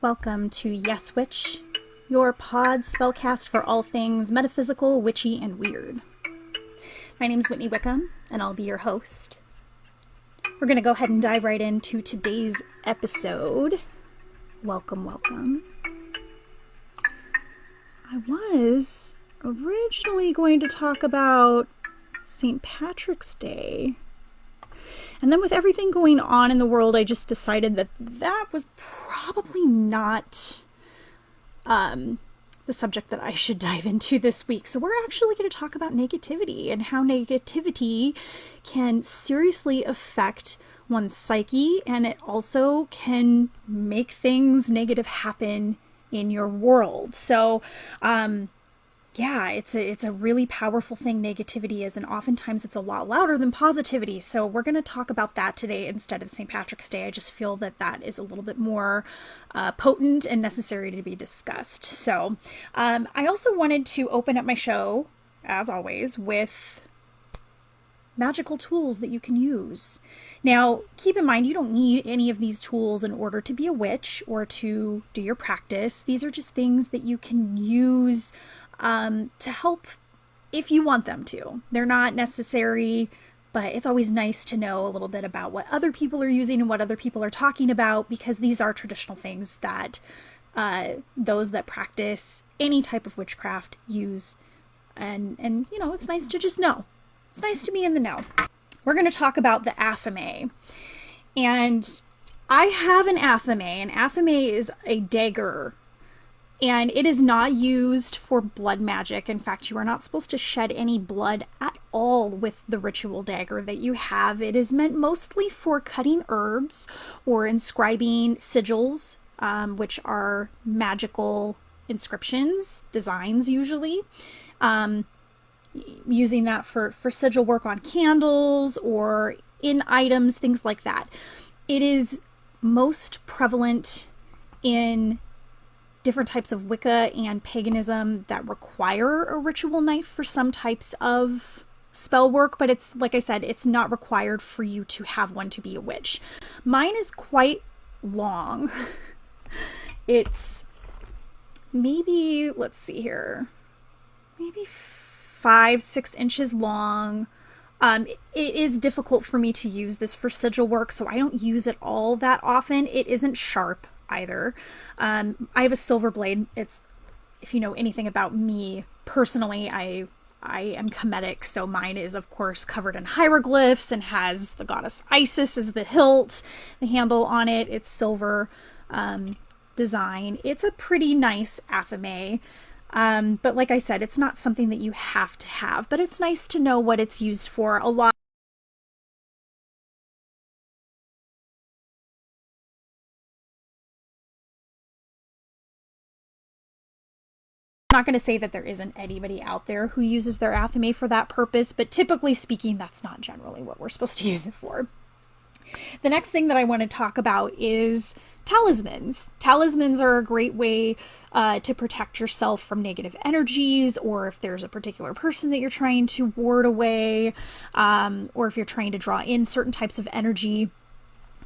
Welcome to Yes Witch, your pod spellcast for all things metaphysical, witchy, and weird. My name's Whitney Wickham, and I'll be your host. We're going to go ahead and dive right into today's episode. Welcome, welcome. I was originally going to talk about St. Patrick's Day. And then with everything going on in the world, I just decided that that was probably not the subject that I should dive into this week. So we're actually going to talk about negativity and how negativity can seriously affect one's psyche, and it also can make things negative happen in your world. So, yeah, it's a really powerful thing, negativity is, and oftentimes it's a lot louder than positivity. So we're going to talk about that today instead of St. Patrick's Day. I just feel that that is a little bit more potent and necessary to be discussed. So I also wanted to open up my show, as always, with magical tools that you can use. Now, keep in mind, you don't need any of these tools in order to be a witch or to do your practice. These are just things that you can use to help if you want them to. They're not necessary, but it's always nice to know a little bit about what other people are using and what other people are talking about, because these are traditional things that those that practice any type of witchcraft use. And you know, it's nice to just know. It's nice to be in the know. We're going to talk about the athame. And I have an athame. An athame is a dagger. And it is not used for blood magic. In fact, you are not supposed to shed any blood at all with the ritual dagger that you have. It is meant mostly for cutting herbs or inscribing sigils, which are magical inscriptions, designs usually. Using that for sigil work on candles or in items, things like that. It is most prevalent in different types of Wicca and paganism that require a ritual knife for some types of spell work, but it's, like I said, it's not required for you to have one to be a witch. Mine is quite long. It's maybe, let's see here, maybe 5-6 inches long. It is difficult for me to use this for sigil work, so I don't use it all that often. It isn't sharp either. I have a silver blade. It's, if you know anything about me personally, I am Kemetic, so mine is of course covered in hieroglyphs and has the goddess Isis as the hilt, the handle on it. It's silver design. It's a pretty nice athame. But like I said, it's not something that you have to have, but it's nice to know what it's used for. A lot I'm not going to say that there isn't anybody out there who uses their athame for that purpose, but typically speaking, that's not generally what we're supposed to use it for. The next thing that I want to talk about is talismans. Talismans are a great way to protect yourself from negative energies, or if there's a particular person that you're trying to ward away, or if you're trying to draw in certain types of energy.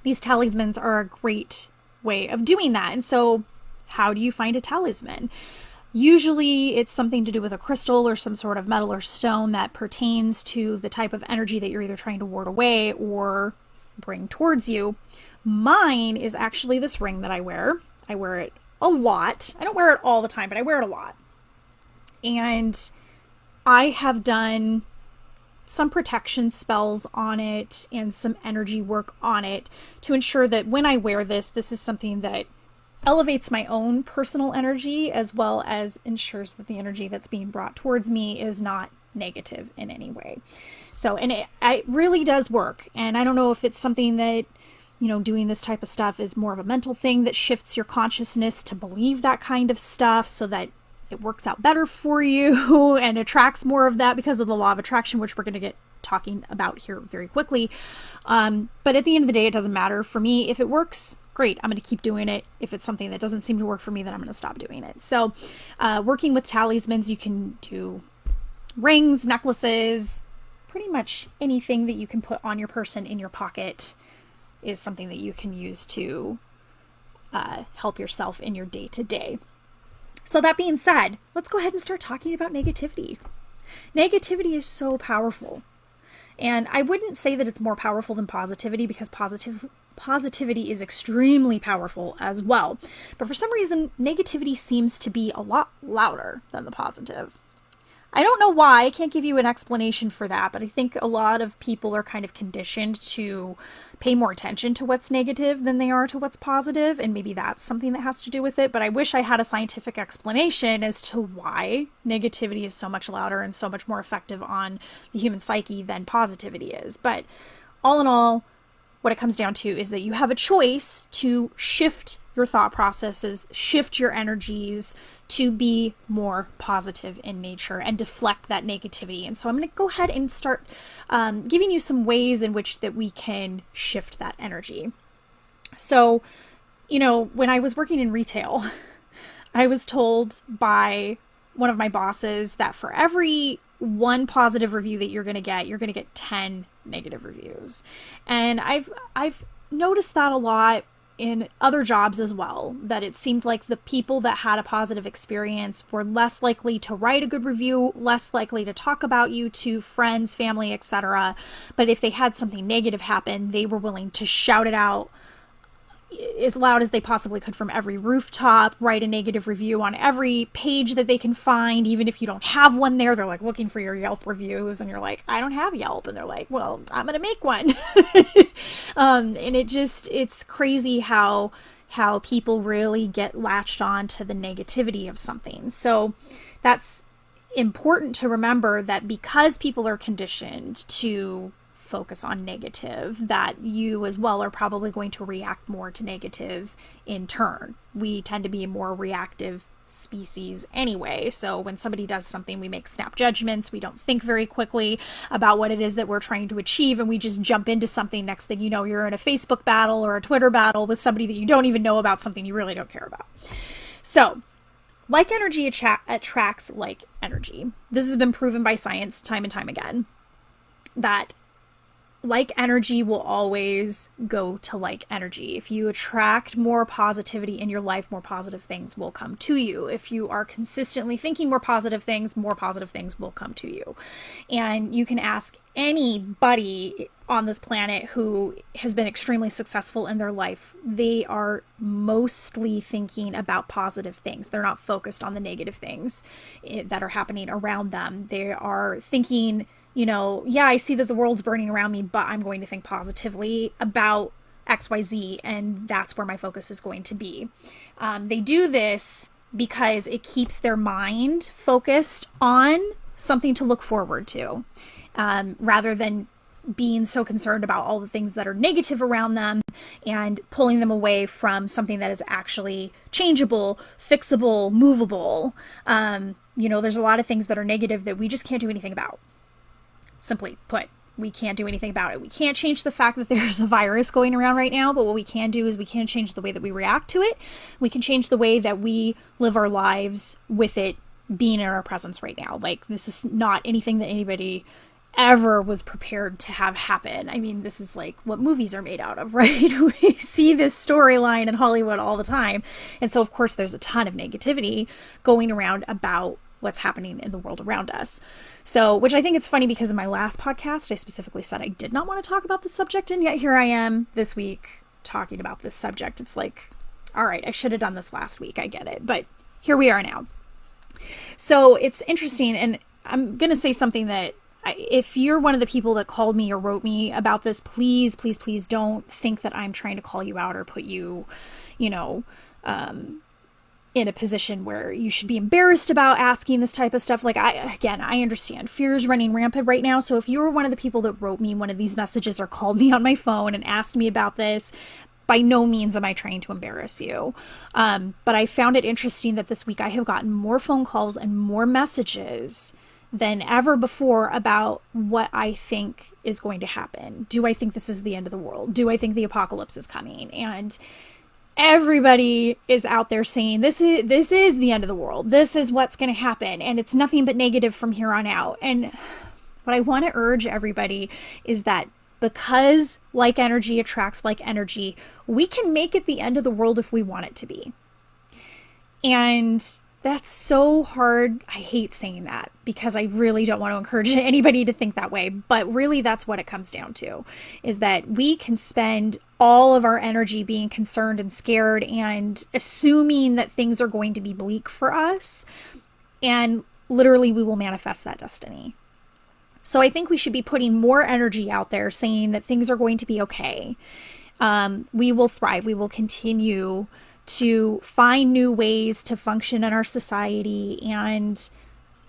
These talismans are a great way of doing that. And so how do you find a talisman? Usually it's something to do with a crystal or some sort of metal or stone that pertains to the type of energy that you're either trying to ward away or bring towards you. Mine is actually this ring that I wear. I wear it a lot. I don't wear it all the time, but I wear it a lot. And I have done some protection spells on it and some energy work on it to ensure that when I wear this, this is something that elevates my own personal energy, as well as ensures that the energy that's being brought towards me is not negative in any way. So, and it really does work. And I don't know if it's something that, you know, doing this type of stuff is more of a mental thing that shifts your consciousness to believe that kind of stuff so that it works out better for you and attracts more of that because of the law of attraction, which we're going to get talking about here very quickly. But at the end of the day, it doesn't matter. For me, if it works, great, I'm going to keep doing it. If it's something that doesn't seem to work for me, then I'm going to stop doing it. So working with talismans, you can do rings, necklaces, pretty much anything that you can put on your person in your pocket is something that you can use to help yourself in your day-to-day. So that being said, let's go ahead and start talking about negativity. Negativity is so powerful. And I wouldn't say that it's more powerful than positivity, because positivity is extremely powerful as well. But for some reason, negativity seems to be a lot louder than the positive. I don't know why. I can't give you an explanation for that, but I think a lot of people are kind of conditioned to pay more attention to what's negative than they are to what's positive, and maybe that's something that has to do with it. But I wish I had a scientific explanation as to why negativity is so much louder and so much more effective on the human psyche than positivity is. But all in all, what it comes down to is that you have a choice to shift your thought processes, shift your energies to be more positive in nature and deflect that negativity. And so I'm going to go ahead and start giving you some ways in which that we can shift that energy. So, when I was working in retail, I was told by one of my bosses that for every one positive review that you're going to get 10 negative reviews. And I've noticed that a lot in other jobs as well, that it seemed like the people that had a positive experience were less likely to write a good review, less likely to talk about you to friends, family, etc. But if they had something negative happen, they were willing to shout it out as loud as they possibly could from every rooftop, write a negative review on every page that they can find. Even if you don't have one there, they're like looking for your Yelp reviews, and you're like, I don't have Yelp. And they're like, well, I'm going to make one. And it's crazy how people really get latched on to the negativity of something. So that's important to remember, that because people are conditioned to focus on negative, that you as well are probably going to react more to negative in turn. We tend to be a more reactive species anyway. So when somebody does something, we make snap judgments. We don't think very quickly about what it is that we're trying to achieve, and we just jump into something. Next thing you know, you're in a Facebook battle or a Twitter battle with somebody that you don't even know about something you really don't care about. So like energy attracts like energy. This has been proven by science time and time again, that like energy will always go to like energy. If you attract more positivity in your life, more positive things will come to you. If you are consistently thinking more positive things will come to you. And you can ask anybody on this planet who has been extremely successful in their life. They are mostly thinking about positive things. They're not focused on the negative things that are happening around them. They are thinking, yeah, I see that the world's burning around me, but I'm going to think positively about XYZ, and that's where my focus is going to be. They do this because it keeps their mind focused on something to look forward to, rather than being so concerned about all the things that are negative around them and pulling them away from something that is actually changeable, fixable, movable. There's a lot of things that are negative that we just can't do anything about. Simply put, we can't do anything about it. We can't change the fact that there's a virus going around right now, but what we can do is we can change the way that we react to it. We can change the way that we live our lives with it being in our presence right now. Like, this is not anything that anybody ever was prepared to have happen. I mean, this is like what movies are made out of, right? We see this storyline in Hollywood all the time. And so, of course, there's a ton of negativity going around about what's happening in the world around us. So, which I think it's funny, because in my last podcast, I specifically said I did not want to talk about this subject, and yet here I am this week talking about this subject. It's like, all right, I should have done this last week. I get it. But here we are now. So it's interesting, and I'm going to say something that if you're one of the people that called me or wrote me about this, please, please, please don't think that I'm trying to call you out or put you, in a position where you should be embarrassed about asking this type of stuff. Like, I understand fear is running rampant right now. So if you were one of the people that wrote me one of these messages or called me on my phone and asked me about this, by no means am I trying to embarrass you. But I found it interesting that this week I have gotten more phone calls and more messages than ever before about what I think is going to happen. Do I think this is the end of the world? Do I think the apocalypse is coming? And everybody is out there saying this is the end of the world. This is what's going to happen, and it's nothing but negative from here on out. And what I want to urge everybody is that because like energy attracts like energy, we can make it the end of the world if we want it to be. And that's so hard. I hate saying that because I really don't want to encourage anybody to think that way. But really, that's what it comes down to, is that we can spend all of our energy being concerned and scared and assuming that things are going to be bleak for us. And literally, we will manifest that destiny. So I think we should be putting more energy out there saying that things are going to be okay. We will thrive. We will continue to find new ways to function in our society, and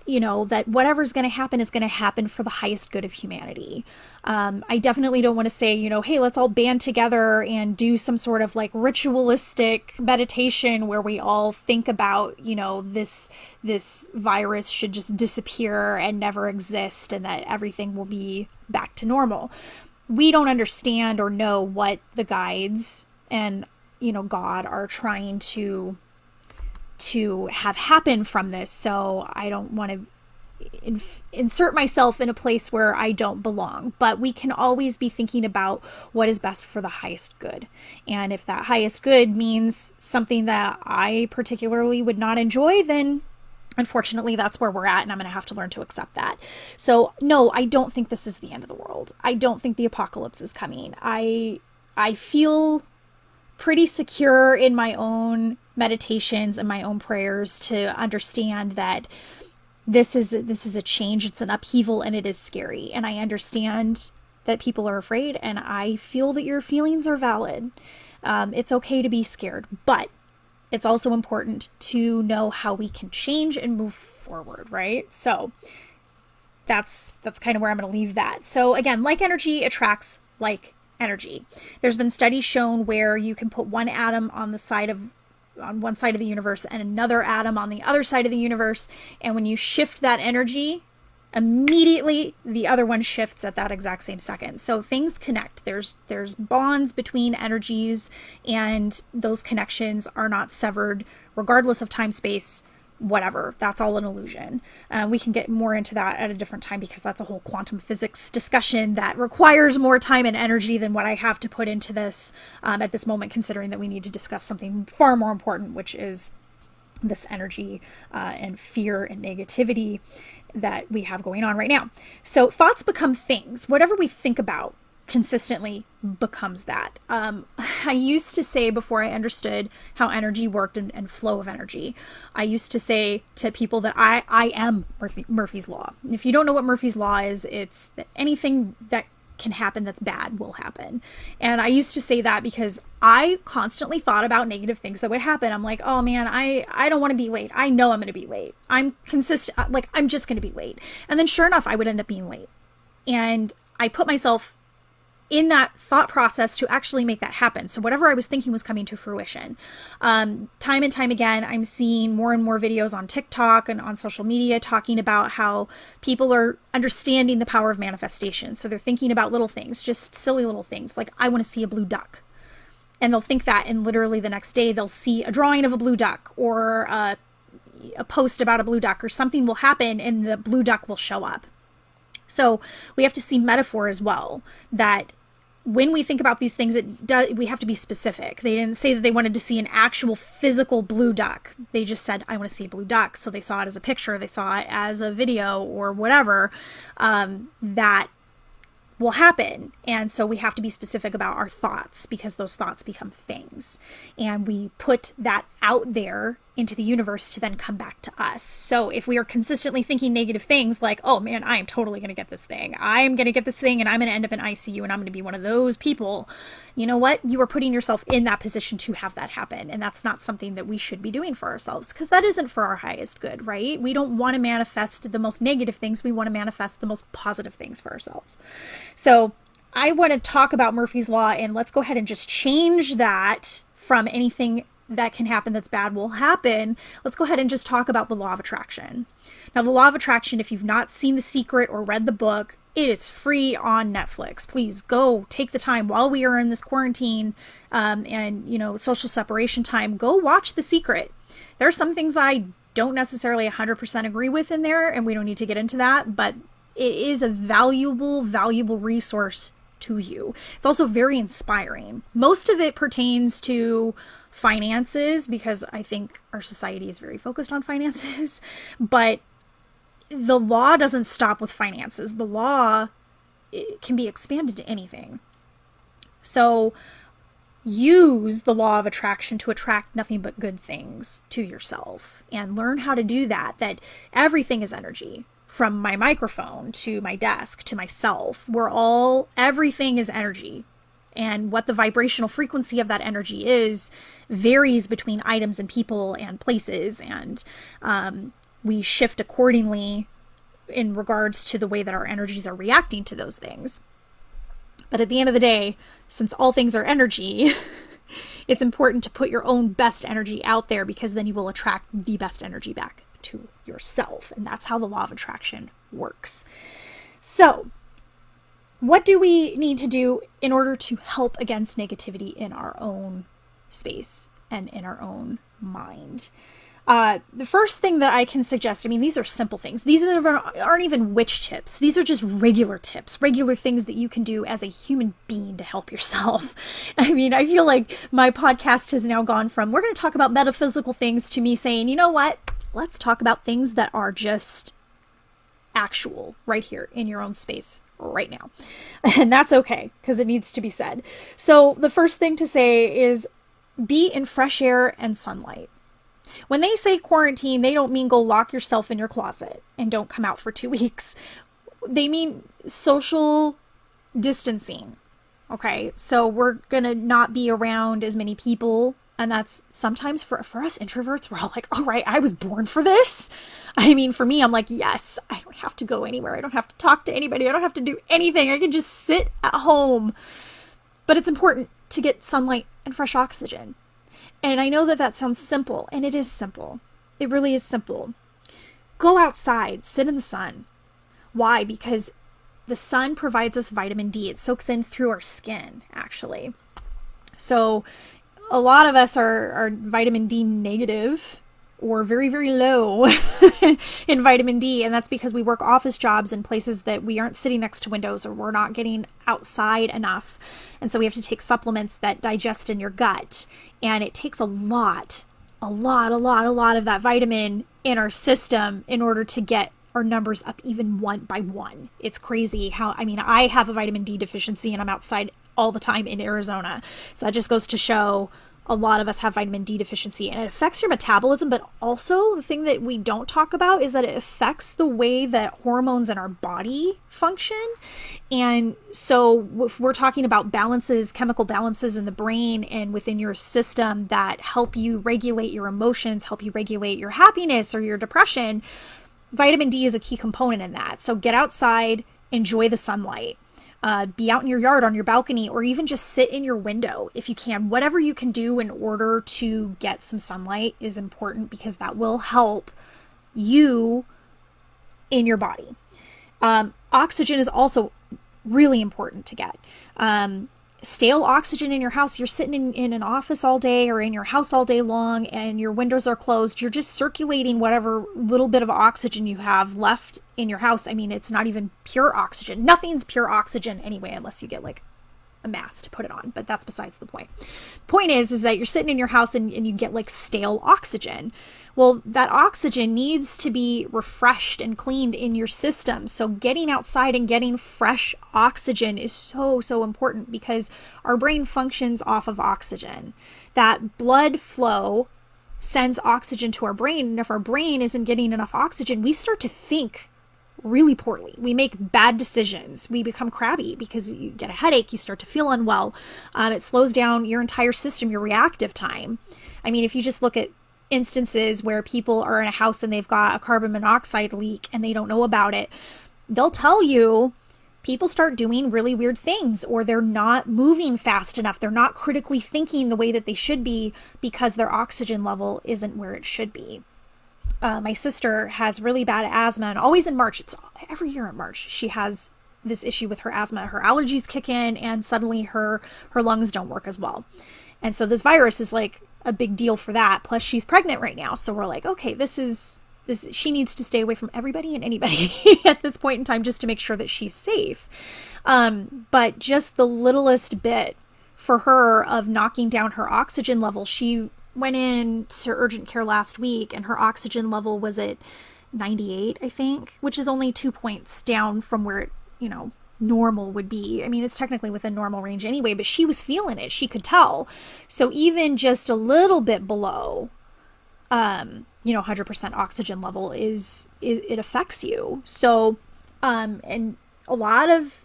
that whatever's going to happen is going to happen for the highest good of humanity. I definitely don't want to say, hey, let's all band together and do some sort of like ritualistic meditation where we all think about, this virus should just disappear and never exist and that everything will be back to normal. We don't understand or know what the guides and God are trying to have happen from this. So I don't want to insert myself in a place where I don't belong, but we can always be thinking about what is best for the highest good. And if that highest good means something that I particularly would not enjoy, then unfortunately that's where we're at, and I'm going to have to learn to accept that. So no, I don't think this is the end of the world. I don't think the apocalypse is coming. I feel pretty secure in my own meditations and my own prayers to understand that this is a change, it's an upheaval, and it is scary. And I understand that people are afraid, and I feel that your feelings are valid. It's okay to be scared, but it's also important to know how we can change and move forward, right? So that's kind of where I'm going to leave that. So again, like energy attracts like energy. There's been studies shown where you can put one atom on one side of the universe and another atom on the other side of the universe, and when you shift that energy, immediately the other one shifts at that exact same second. So things connect. There's bonds between energies, and those connections are not severed regardless of time, space, whatever. That's all an illusion. We can get more into that at a different time because that's a whole quantum physics discussion that requires more time and energy than what I have to put into this at this moment, considering that we need to discuss something far more important, which is this energy and fear and negativity that we have going on right now. So thoughts become things. Whatever we think about consistently becomes that. I used to say, before I understood how energy worked and flow of energy, I used to say to people that I am Murphy's Law. If you don't know what Murphy's Law is, it's that anything that can happen that's bad will happen. And I used to say that because I constantly thought about negative things that would happen. I'm like, oh man, I don't want to be late. I know I'm going to be late. I'm consistent. Like, I'm just going to be late. And then sure enough, I would end up being late. And I put myself in that thought process to actually make that happen. So whatever I was thinking was coming to fruition. Time and time again, I'm seeing more and more videos on TikTok and on social media talking about how people are understanding the power of manifestation. So they're thinking about little things, just silly little things, like I want to see a blue duck. And they'll think that, and literally the next day they'll see a drawing of a blue duck or a post about a blue duck, or something will happen and the blue duck will show up. So we have to see metaphor as well, that when we think about these things, we have to be specific. They didn't say that they wanted to see an actual physical blue duck. They just said, I want to see a blue duck. So they saw it as a picture, they saw it as a video or whatever, that will happen. And so we have to be specific about our thoughts, because those thoughts become things. And we put that out there into the universe to then come back to us. So if we are consistently thinking negative things like, oh man, I am totally going to get this thing. I'm going to get this thing and I'm going to end up in ICU and I'm going to be one of those people. You know what? You are putting yourself in that position to have that happen. And that's not something that we should be doing for ourselves, because that isn't for our highest good, right? We don't want to manifest the most negative things. We want to manifest the most positive things for ourselves. So I want to talk about Murphy's Law, and let's go ahead and just change that from anything that can happen that's bad will happen. Let's go ahead and just talk about the law of attraction. Now, the law of attraction, if you've not seen The Secret or read the book, it is free on Netflix. Please go take the time while we are in this quarantine and social separation time. Go watch The Secret. There are some things I don't necessarily 100% agree with in there, and we don't need to get into that, but it is a valuable resource to you. It's also very inspiring. Most of it pertains to finances, because I think our society is very focused on finances, but the law doesn't stop with finances. The law, it can be expanded to anything. So use the law of attraction to attract nothing but good things to yourself, and learn how to do that, that everything is energy. From my microphone to my desk to myself, everything is energy. And what the vibrational frequency of that energy is varies between items and people and places. And we shift accordingly in regards to the way that our energies are reacting to those things. But at the end of the day, since all things are energy, it's important to put your own best energy out there, because then you will attract the best energy back to yourself. And that's how the law of attraction works. So, what do we need to do in order to help against negativity in our own space and in our own mind? The first thing that I can suggest, these are simple things. These aren't even witch tips. These are just regular tips, regular things that you can do as a human being to help yourself. I feel like my podcast has now gone from, we're going to talk about metaphysical things, to me saying, you know what? Let's talk about things that are just actual right here in your own space right now. And that's okay, because it needs to be said. So the first thing to say is be in fresh air and sunlight. When they say quarantine, they don't mean go lock yourself in your closet and don't come out for 2 weeks. They mean social distancing. Okay, so we're going to not be around as many people. And that's sometimes for us introverts, we're all like, all right, I was born for this. For me, I'm like, yes, I don't have to go anywhere. I don't have to talk to anybody. I don't have to do anything. I can just sit at home. But it's important to get sunlight and fresh oxygen. And I know that sounds simple, and it is simple. It really is simple. Go outside, sit in the sun. Why? Because the sun provides us vitamin D. It soaks in through our skin, actually. So a lot of us are vitamin D negative, or very, very low in vitamin D. And that's because we work office jobs in places that we aren't sitting next to windows, or we're not getting outside enough. And so we have to take supplements that digest in your gut. And it takes a lot of that vitamin in our system in order to get our numbers up even one by one. It's crazy how, I have a vitamin D deficiency, and I'm outside all the time in Arizona. So that just goes to show a lot of us have vitamin D deficiency, and it affects your metabolism. But also the thing that we don't talk about is that it affects the way that hormones in our body function. And so if we're talking about balances, chemical balances in the brain and within your system that help you regulate your emotions, help you regulate your happiness or your depression, vitamin D is a key component in that. So get outside, enjoy the sunlight. Be out in your yard, on your balcony, or even just sit in your window if you can. Whatever you can do in order to get some sunlight is important, because that will help you in your body. Oxygen is also really important to get. Stale oxygen in your house. You're sitting in an office all day or in your house all day long, and your windows are closed. You're just circulating whatever little bit of oxygen you have left in your house. It's not even pure oxygen. Nothing's pure oxygen anyway, unless you get like a mask to put it on, but that's besides the point. Point is that you're sitting in your house and you get like stale oxygen. Well, that oxygen needs to be refreshed and cleaned in your system. So getting outside and getting fresh oxygen is so, so important, because our brain functions off of oxygen. That blood flow sends oxygen to our brain. And if our brain isn't getting enough oxygen, we start to think really poorly. We make bad decisions. We become crabby because you get a headache. You start to feel unwell. It slows down your entire system, your reactive time. If you just look at instances where people are in a house and they've got a carbon monoxide leak and they don't know about it, they'll tell you people start doing really weird things, or they're not moving fast enough. They're not critically thinking the way that they should be because their oxygen level isn't where it should be. My sister has really bad asthma, and always in March, it's every year in March, she has this issue with her asthma. Her allergies kick in, and suddenly her lungs don't work as well. And so this virus is like a big deal for that. Plus she's pregnant right now. So we're like, okay, she needs to stay away from everybody and anybody at this point in time, just to make sure that she's safe. But just the littlest bit for her of knocking down her oxygen level. She went in to urgent care last week and her oxygen level was at 98, I think, which is only 2 points down from where it, normal would be. I mean, it's technically within normal range anyway, but she was feeling it. She could tell. So even just a little bit below, 100% oxygen level is it affects you. So, and a lot of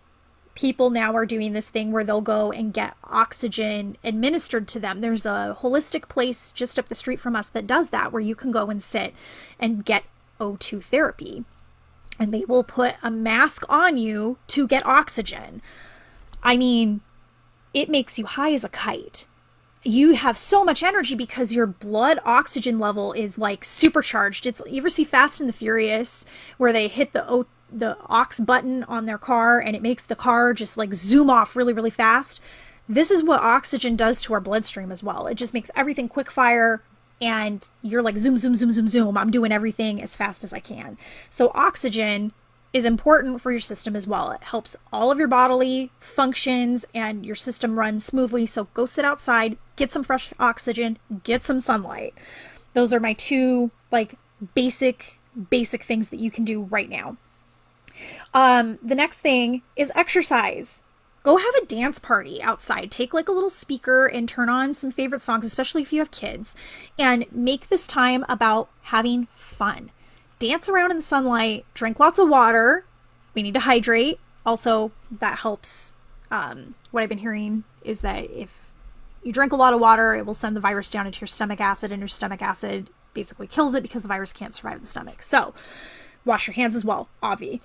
people now are doing this thing where they'll go and get oxygen administered to them. There's a holistic place just up the street from us that does that, where you can go and sit and get O2 therapy. And they will put a mask on you to get oxygen. I mean, it makes you high as a kite. You have so much energy because your blood oxygen level is like supercharged. You ever see Fast and the Furious where they hit the aux button on their car and it makes the car just like zoom off really, really fast? This is what oxygen does to our bloodstream as well. It just makes everything quick fire. And you're like, zoom, zoom, zoom, zoom, zoom. I'm doing everything as fast as I can. So oxygen is important for your system as well. It helps all of your bodily functions and your system run smoothly. So go sit outside, get some fresh oxygen, get some sunlight. Those are my two like basic things that you can do right now. The next thing is exercise. Go have a dance party outside. Take like a little speaker and turn on some favorite songs, especially if you have kids, and make this time about having fun. Dance around in the sunlight, drink lots of water. We need to hydrate. Also, that helps. What I've been hearing is that if you drink a lot of water, it will send the virus down into your stomach acid, and your stomach acid basically kills it because the virus can't survive the stomach. So wash your hands as well, obvi.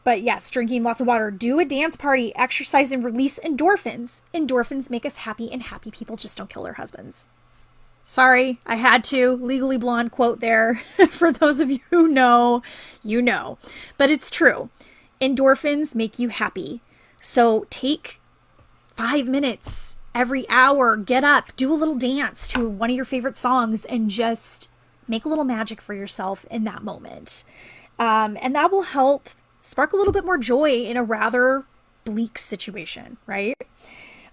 But yes, drinking lots of water, do a dance party, exercise, and release endorphins. Endorphins make us happy, and happy people just don't kill their husbands. Sorry, I had to. Legally Blonde quote there. For those of you who know, you know. But it's true. Endorphins make you happy. So take 5 minutes every hour, get up, do a little dance to one of your favorite songs, and just make a little magic for yourself in that moment. And that will help spark a little bit more joy in a rather bleak situation, right?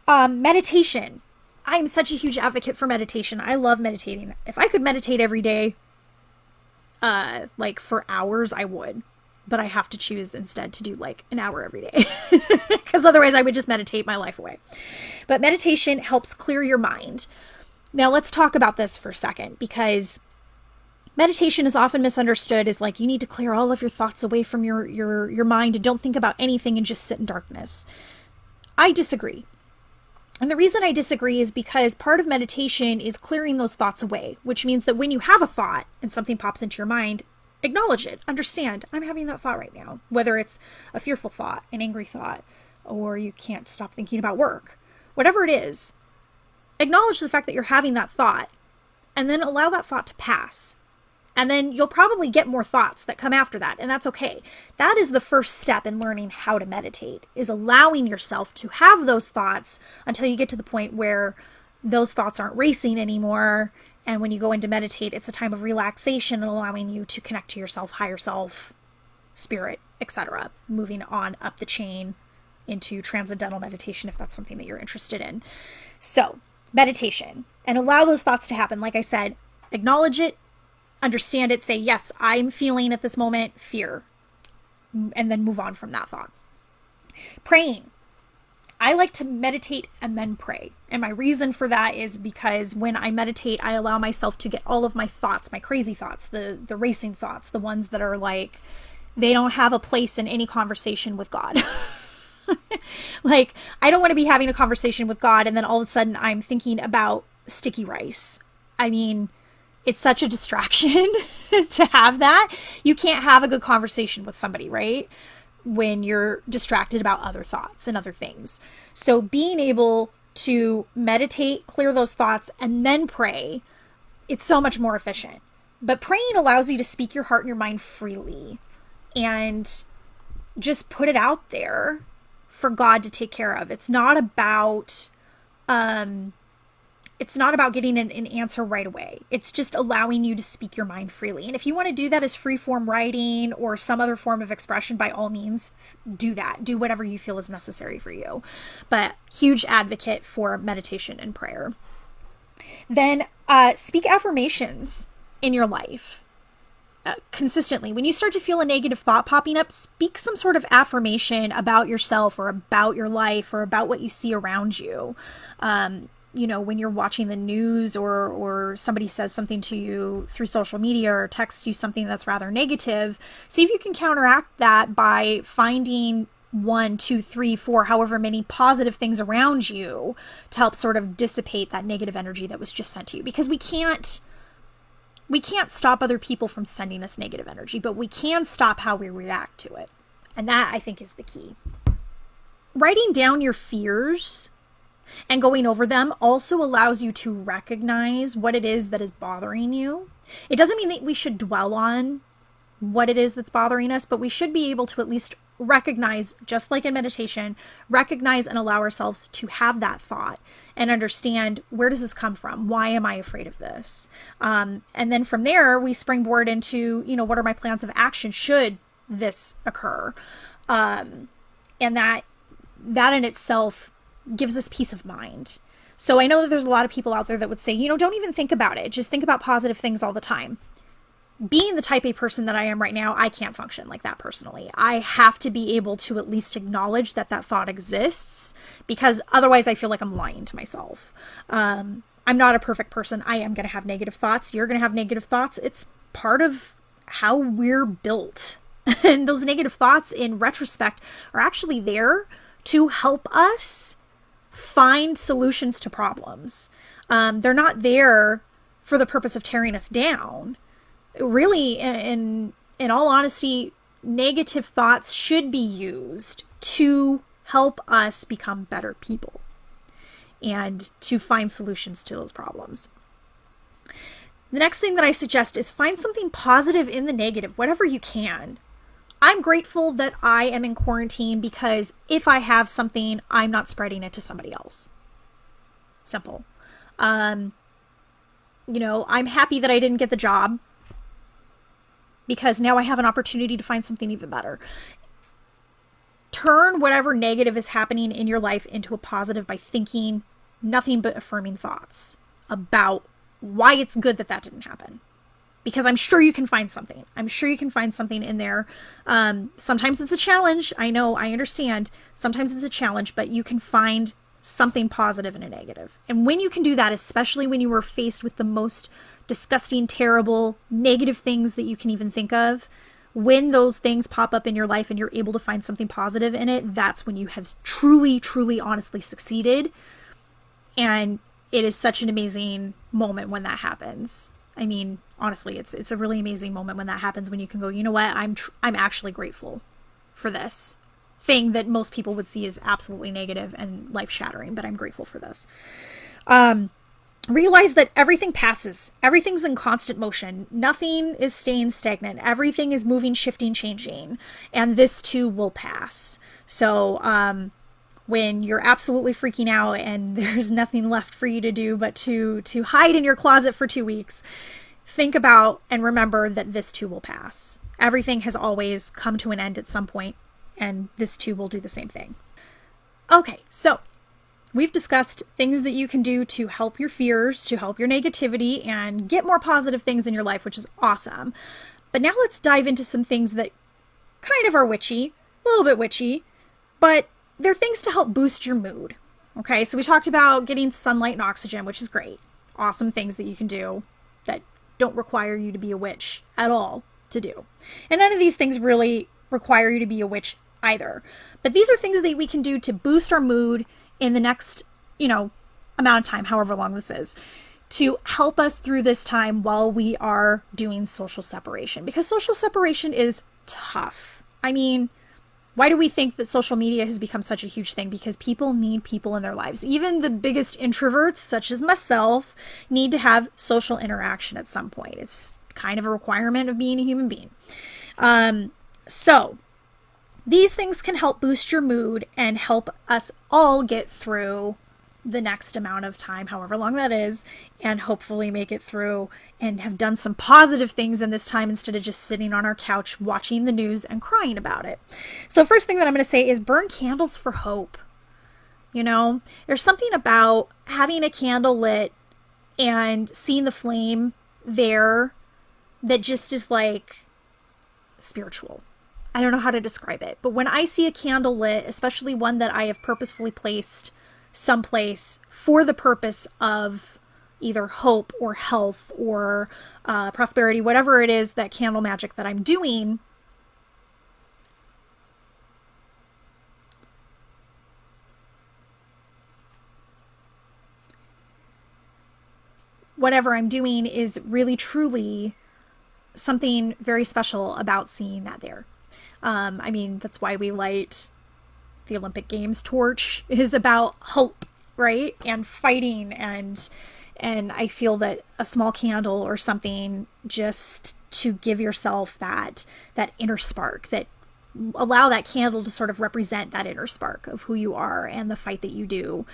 Meditation. I'm such a huge advocate for meditation. I love meditating. If I could meditate every day, like for hours, I would. But I have to choose instead to do like an hour every day. Because otherwise I would just meditate my life away. But meditation helps clear your mind. Now let's talk about this for a second, because meditation is often misunderstood as like you need to clear all of your thoughts away from your mind and don't think about anything and just sit in darkness. I disagree. And the reason I disagree is because part of meditation is clearing those thoughts away, which means that when you have a thought and something pops into your mind, acknowledge it. Understand, I'm having that thought right now. Whether it's a fearful thought, an angry thought, or you can't stop thinking about work. Whatever it is, acknowledge the fact that you're having that thought and then allow that thought to pass. And then you'll probably get more thoughts that come after that, and that's okay. That is the first step in learning how to meditate, is allowing yourself to have those thoughts until you get to the point where those thoughts aren't racing anymore. And when you go into meditate, it's a time of relaxation and allowing you to connect to yourself, higher self, spirit, etc. Moving on up the chain into transcendental meditation if that's something that you're interested in. So, meditation, and allow those thoughts to happen. Like I said, acknowledge it, understand it, say, yes, I'm feeling at this moment fear, and then move on from that thought. Praying. I like to meditate and then pray. And my reason for that is because when I meditate, I allow myself to get all of my thoughts, my crazy thoughts, the racing thoughts, the ones that are like, they don't have a place in any conversation with God. Like, I don't want to be having a conversation with God and then all of a sudden I'm thinking about sticky rice. I mean, it's such a distraction to have that. You can't have a good conversation with somebody, right? When you're distracted about other thoughts and other things. So being able to meditate, clear those thoughts, and then pray, it's so much more efficient. But praying allows you to speak your heart and your mind freely and just put it out there for God to take care of. It's not about It's not about getting an answer right away. It's just allowing you to speak your mind freely. And if you want to do that as free form writing or some other form of expression, by all means, do that. Do whatever you feel is necessary for you. But huge advocate for meditation and prayer. Then speak affirmations in your life consistently. When you start to feel a negative thought popping up, speak some sort of affirmation about yourself or about your life or about what you see around you. When you're watching the news or somebody says something to you through social media or texts you something that's rather negative, see if you can counteract that by finding 1, 2, 3, 4, however many positive things around you to help sort of dissipate that negative energy that was just sent to you. Because we can't stop other people from sending us negative energy, but we can stop how we react to it. And that, I think, is the key. Writing down your fears and going over them also allows you to recognize what it is that is bothering you. It doesn't mean that we should dwell on what it is that's bothering us, but we should be able to at least recognize, just like in meditation, recognize and allow ourselves to have that thought and understand, where does this come from? Why am I afraid of this? And then from there, we springboard into, what are my plans of action should this occur? And that in itself gives us peace of mind. So I know that there's a lot of people out there that would say, don't even think about it. Just think about positive things all the time. Being the type A person that I am right now, I can't function like that personally. I have to be able to at least acknowledge that thought exists, because otherwise I feel like I'm lying to myself. I'm not a perfect person. I am going to have negative thoughts. You're going to have negative thoughts. It's part of how we're built. And those negative thoughts, in retrospect, are actually there to help us find solutions to problems. They're not there for the purpose of tearing us down. Really, in all honesty, negative thoughts should be used to help us become better people and to find solutions to those problems. The next thing that I suggest is find something positive in the negative, whatever you can. I'm grateful that I am in quarantine because if I have something, I'm not spreading it to somebody else. Simple. I'm happy that I didn't get the job, because now I have an opportunity to find something even better. Turn whatever negative is happening in your life into a positive by thinking nothing but affirming thoughts about why it's good that didn't happen. Because I'm sure you can find something. I'm sure you can find something in there. Sometimes it's a challenge. I know, I understand. Sometimes it's a challenge, but you can find something positive in a negative. And when you can do that, especially when you were faced with the most disgusting, terrible, negative things that you can even think of, when those things pop up in your life and you're able to find something positive in it, that's when you have truly, truly, honestly succeeded. And it is such an amazing moment when that happens. I mean, honestly, it's a really amazing moment when that happens, when you can go, you know what, I'm actually grateful for this thing that most people would see as absolutely negative and life-shattering, but I'm grateful for this. Realize that everything passes. Everything's in constant motion. Nothing is staying stagnant. Everything is moving, shifting, changing, and this too will pass. So when you're absolutely freaking out and there's nothing left for you to do but to hide in your closet for 2 weeks, think about and remember that this too will pass. Everything has always come to an end at some point, and this too will do the same thing. Okay, so we've discussed things that you can do to help your fears, to help your negativity, and get more positive things in your life, which is awesome. But now let's dive into some things that kind of are witchy, a little bit witchy, but they're things to help boost your mood. Okay, so we talked about getting sunlight and oxygen, which is great. Awesome things that you can do that don't require you to be a witch at all to do. And none of these things really require you to be a witch either. But these are things that we can do to boost our mood in the next, amount of time, however long this is, to help us through this time while we are doing social separation. Because social separation is tough. I mean, why do we think that social media has become such a huge thing? Because people need people in their lives. Even the biggest introverts, such as myself, need to have social interaction at some point. It's kind of a requirement of being a human being. So these things can help boost your mood and help us all get through the next amount of time, however long that is, and hopefully make it through and have done some positive things in this time instead of just sitting on our couch watching the news and crying about it. So first thing that I'm going to say is burn candles for hope. You know, there's something about having a candle lit and seeing the flame there that just is like spiritual. I don't know how to describe it, but when I see a candle lit, especially one that I have purposefully placed someplace for the purpose of either hope or health or prosperity, whatever it is, that candle magic that I'm doing, whatever I'm doing is really truly something very special about seeing that there. I mean, that's why we light the Olympic Games torch. It is about hope, right? And fighting, and I feel that a small candle or something just to give yourself that inner spark, that allow that candle to sort of represent that inner spark of who you are and the fight that you do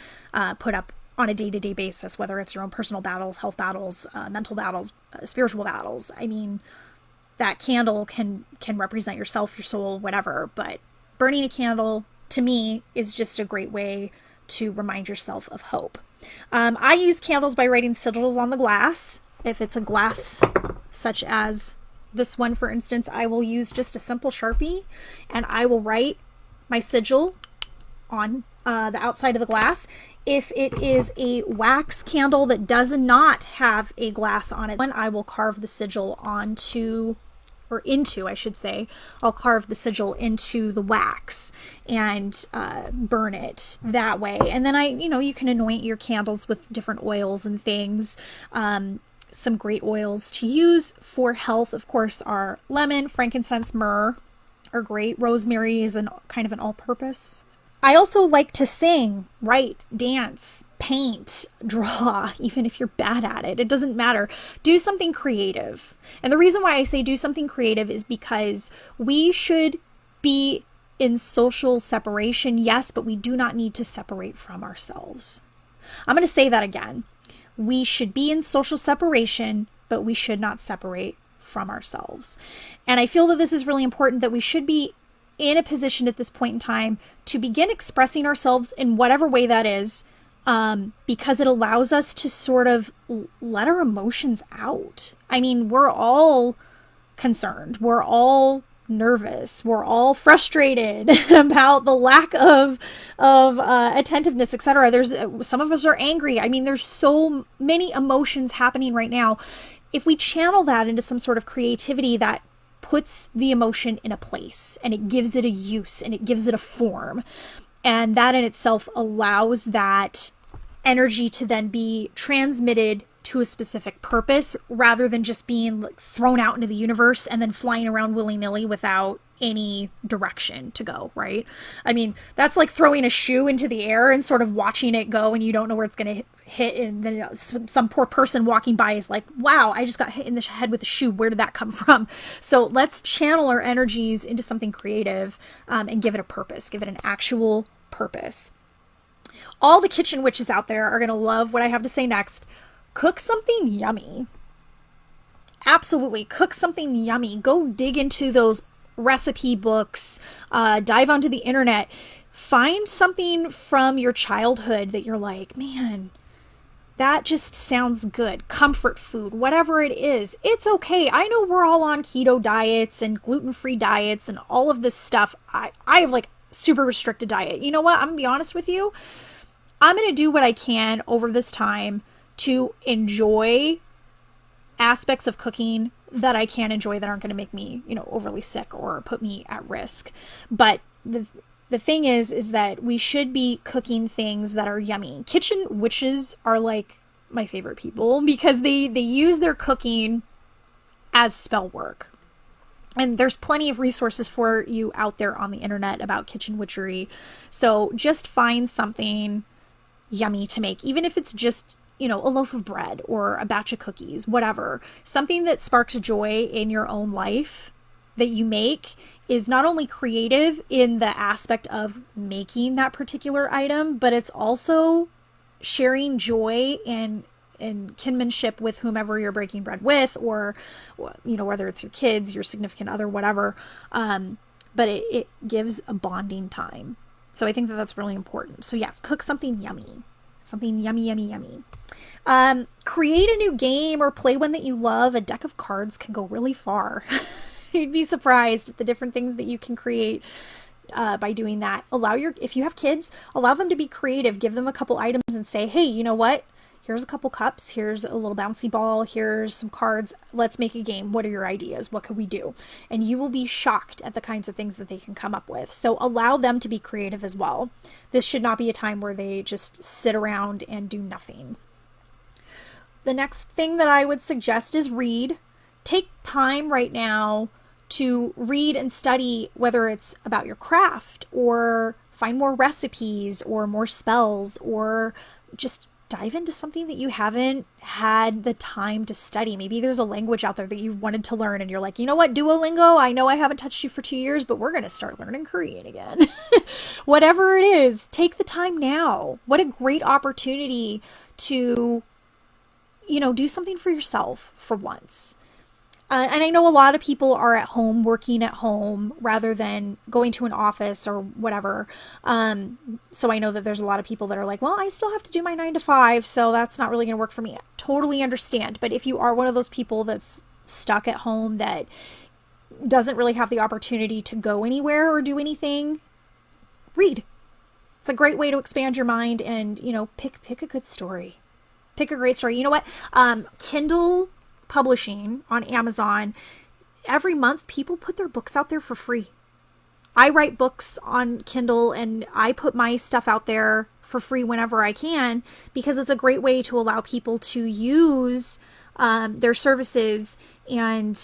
put up on a day-to-day basis, whether it's your own personal battles, health battles, mental battles, spiritual battles. I mean, that candle can represent yourself, your soul, whatever, but burning a candle to me is just a great way to remind yourself of hope. I use candles by writing sigils on the glass. If it's a glass such as this one, for instance, I will use just a simple Sharpie and I will write my sigil on the outside of the glass. If it is a wax candle that does not have a glass on it, then I will carve the sigil onto, or into, I should say, I'll carve the sigil into the wax and burn it that way. And then you can anoint your candles with different oils and things. Some great oils to use for health, of course, are lemon, frankincense, myrrh are great. Rosemary is kind of an all-purpose. I also like to sing, write, dance, paint, draw, even if you're bad at it. It doesn't matter. Do something creative. And the reason why I say do something creative is because we should be in social separation, yes, but we do not need to separate from ourselves. I'm going to say that again. We should be in social separation, but we should not separate from ourselves. And I feel that this is really important, that we should be in a position at this point in time to begin expressing ourselves in whatever way that is, because it allows us to sort of let our emotions out. I mean, we're all concerned. We're all nervous. We're all frustrated about the lack of attentiveness, etc. There's some of us are angry. I mean, there's so many emotions happening right now. If we channel that into some sort of creativity that puts the emotion in a place and it gives it a use and it gives it a form, and that in itself allows that energy to then be transmitted to a specific purpose rather than just being thrown out into the universe and then flying around willy-nilly without any direction to go, right? I mean, that's like throwing a shoe into the air and sort of watching it go and you don't know where it's going to hit, and then some poor person walking by is like, wow, I just got hit in the head with a shoe. Where did that come from? So let's channel our energies into something creative and give it a purpose, give it an actual purpose. All the kitchen witches out there are going to love what I have to say next. Cook something yummy. Absolutely. Cook something yummy. Go dig into those recipe books, dive onto the internet, find something from your childhood that you're like, man, that just sounds good. Comfort food, whatever it is, it's okay. I know we're all on keto diets and gluten-free diets and all of this stuff. I have like super restricted diet. You know what? I'm gonna be honest with you. I'm gonna do what I can over this time to enjoy aspects of cooking that I can enjoy that aren't going to make me, overly sick or put me at risk. But the thing is that we should be cooking things that are yummy. Kitchen witches are like my favorite people because they use their cooking as spell work. And there's plenty of resources for you out there on the internet about kitchen witchery. So just find something yummy to make, even if it's just a loaf of bread or a batch of cookies, whatever. Something that sparks joy in your own life that you make is not only creative in the aspect of making that particular item, but it's also sharing joy and kinship with whomever you're breaking bread with, or, you know, whether it's your kids, your significant other, whatever. But it gives a bonding time. So I think that that's really important. So yes, cook something yummy. Something yummy, yummy, yummy. Create a new game or play one that you love. A deck of cards can go really far. You'd be surprised at the different things that you can create by doing that. If you have kids, allow them to be creative. Give them a couple items and say, hey, you know what? Here's a couple cups. Here's a little bouncy ball. Here's some cards. Let's make a game. What are your ideas? What could we do? And you will be shocked at the kinds of things that they can come up with. So allow them to be creative as well. This should not be a time where they just sit around and do nothing. The next thing that I would suggest is read. Take time right now to read and study, whether it's about your craft or find more recipes or more spells, or just dive into something that you haven't had the time to study. Maybe there's a language out there that you've wanted to learn and you're like, you know what, Duolingo, I know I haven't touched you for 2 years, but we're going to start learning Korean again. Whatever it is, take the time now. What a great opportunity to, you know, do something for yourself for once. And I know a lot of people are at home, working at home rather than going to an office or whatever. So I know that there's a lot of people that are like, well, I still have to do my 9 to 5, so that's not really going to work for me. Totally understand. But if you are one of those people that's stuck at home that doesn't really have the opportunity to go anywhere or do anything, read. It's a great way to expand your mind and, you know, pick a good story. Pick a great story. You know what? Kindle publishing on Amazon, every month people put their books out there for free. I write books on Kindle and I put my stuff out there for free whenever I can, because it's a great way to allow people to use their services, and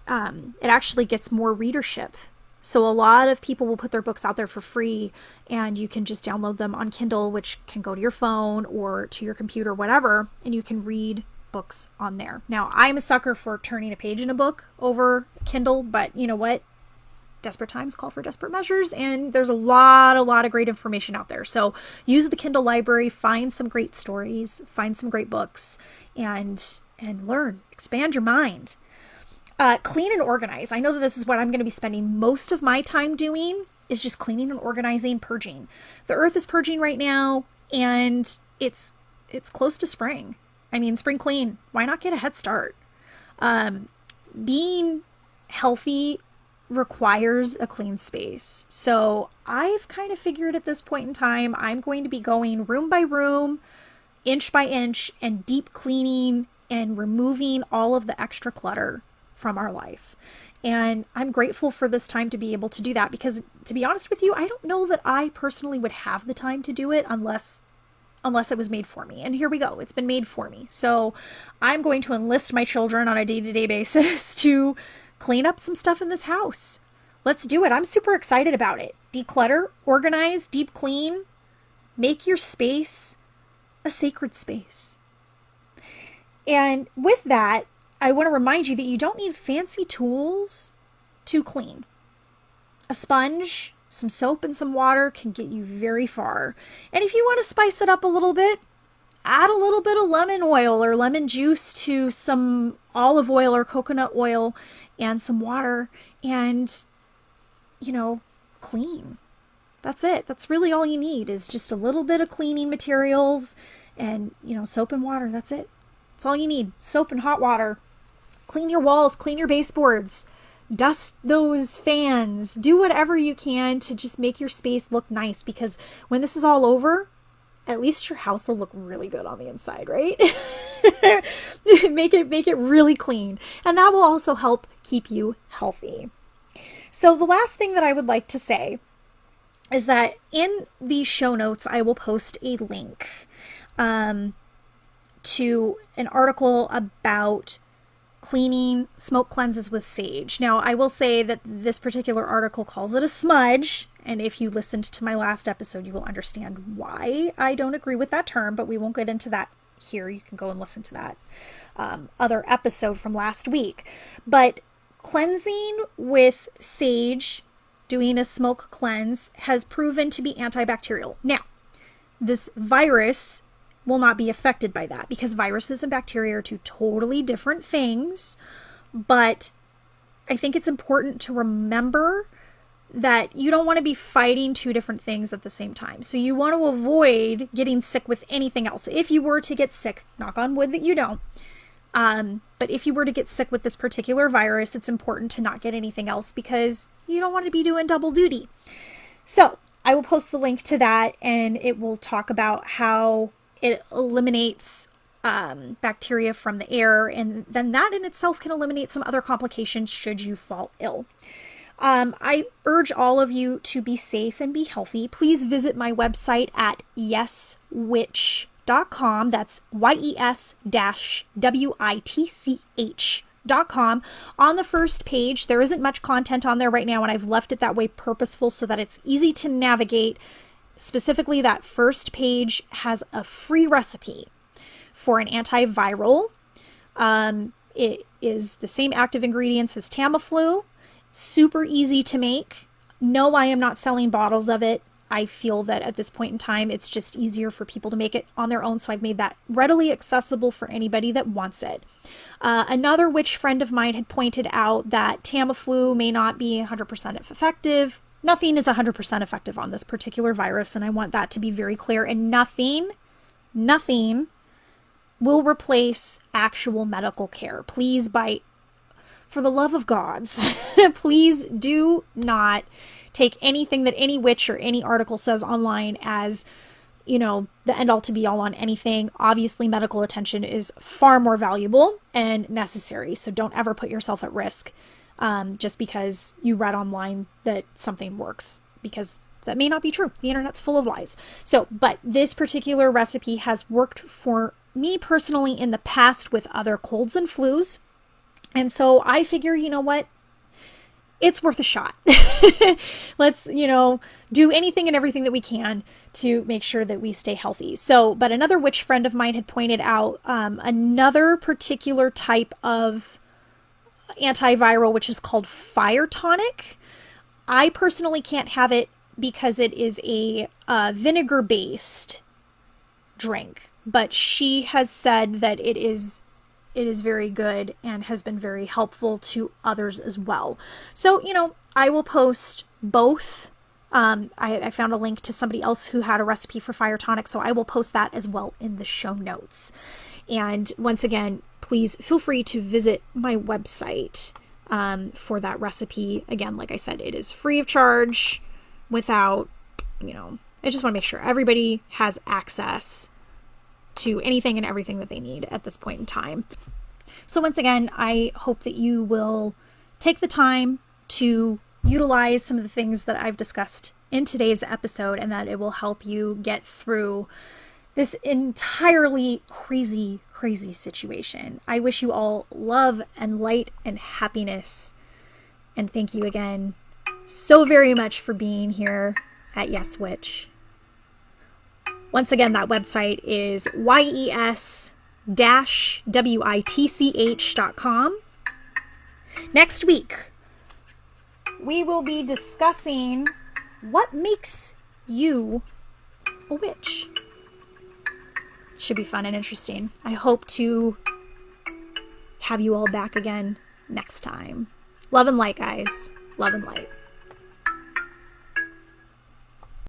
it actually gets more readership. So a lot of people will put their books out there for free, and you can just download them on Kindle, which can go to your phone or to your computer, whatever, and you can read books on there. Now, I'm a sucker for turning a page in a book over Kindle, but you know what? Desperate times call for desperate measures, and there's a lot of great information out there. So use the Kindle library, find some great stories, find some great books, and learn, expand your mind. Clean and organize. I know that this is what I'm going to be spending most of my time doing, is just cleaning and organizing, purging. The earth is purging right now, and it's close to spring. I mean, spring clean. Why not get a head start? Being healthy requires a clean space. So I've kind of figured at this point in time, I'm going to be going room by room, inch by inch, and deep cleaning and removing all of the extra clutter from our life. And I'm grateful for this time to be able to do that, because to be honest with you, I don't know that I personally would have the time to do it unless it was made for me. And here we go. It's been made for me. So I'm going to enlist my children on a day-to-day basis to clean up some stuff in this house. Let's do it. I'm super excited about it. Declutter, organize, deep clean, make your space a sacred space. And with that, I want to remind you that you don't need fancy tools to clean. A sponge, some soap, and some water can get you very far. And if you want to spice it up a little bit, add a little bit of lemon oil or lemon juice to some olive oil or coconut oil and some water, and, you know, clean. That's it. That's really all you need, is just a little bit of cleaning materials and, you know, soap and water. That's it. That's all you need. Soap and hot water. Clean your walls, clean your baseboards, dust those fans, do whatever you can to just make your space look nice, because when this is all over, at least your house will look really good on the inside, right? Make it really clean. And that will also help keep you healthy. So the last thing that I would like to say is that in the show notes, I will post a link to an article about cleaning smoke cleanses with sage. Now, I will say that this particular article calls it a smudge, and if you listened to my last episode, you will understand why I don't agree with that term, but we won't get into that here. You can go and listen to that other episode from last week. But cleansing with sage, doing a smoke cleanse, has proven to be antibacterial. Now, this virus will not be affected by that, because viruses and bacteria are two totally different things. But I think it's important to remember that you don't want to be fighting two different things at the same time. So you want to avoid getting sick with anything else. If you were to get sick, knock on wood that you don't, but if you were to get sick with this particular virus, it's important to not get anything else, because you don't want to be doing double duty. So I will post the link to that, and it will talk about how it eliminates bacteria from the air, and then that in itself can eliminate some other complications should you fall ill. I urge all of you to be safe and be healthy. Please visit my website at yeswitch.com. That's YES-WITCH.com. On the first page, there isn't much content on there right now, and I've left it that way purposeful so that it's easy to navigate. Specifically, that first page has a free recipe for an antiviral. It is the same active ingredients as Tamiflu. Super easy to make. No, I am not selling bottles of it. I feel that at this point in time, it's just easier for people to make it on their own. So I've made that readily accessible for anybody that wants it. Another witch friend of mine had pointed out that Tamiflu may not be 100% effective. Nothing is 100% effective on this particular virus, and I want that to be very clear. And nothing will replace actual medical care. Please, for the love of gods, please do not take anything that any witch or any article says online as, the end all to be all on anything. Obviously, medical attention is far more valuable and necessary. So don't ever put yourself at risk just because you read online that something works, because that may not be true. The internet's full of lies. But this particular recipe has worked for me personally in the past with other colds and flus. And so I figure, you know what? It's worth a shot. Let's, do anything and everything that we can to make sure that we stay healthy. But another witch friend of mine had pointed out another particular type of antiviral, which is called fire tonic. I personally can't have it because it is a vinegar-based drink, but she has said that it is very good and has been very helpful to others as well. So, I will post both. I found a link to somebody else who had a recipe for fire tonic, so I will post that as well in the show notes. And once again, please feel free to visit my website for that recipe. Again, like I said, it is free of charge without, I just want to make sure everybody has access to anything and everything that they need at this point in time. So once again, I hope that you will take the time to utilize some of the things that I've discussed in today's episode, and that it will help you get through this entirely crazy situation. I wish you all love and light and happiness. And thank you again so very much for being here at Yes Witch. Once again, that website is YES-WITCH.com. Next week, we will be discussing what makes you a witch. Should be fun and interesting. I hope to have you all back again next time. Love and light, guys. Love and light.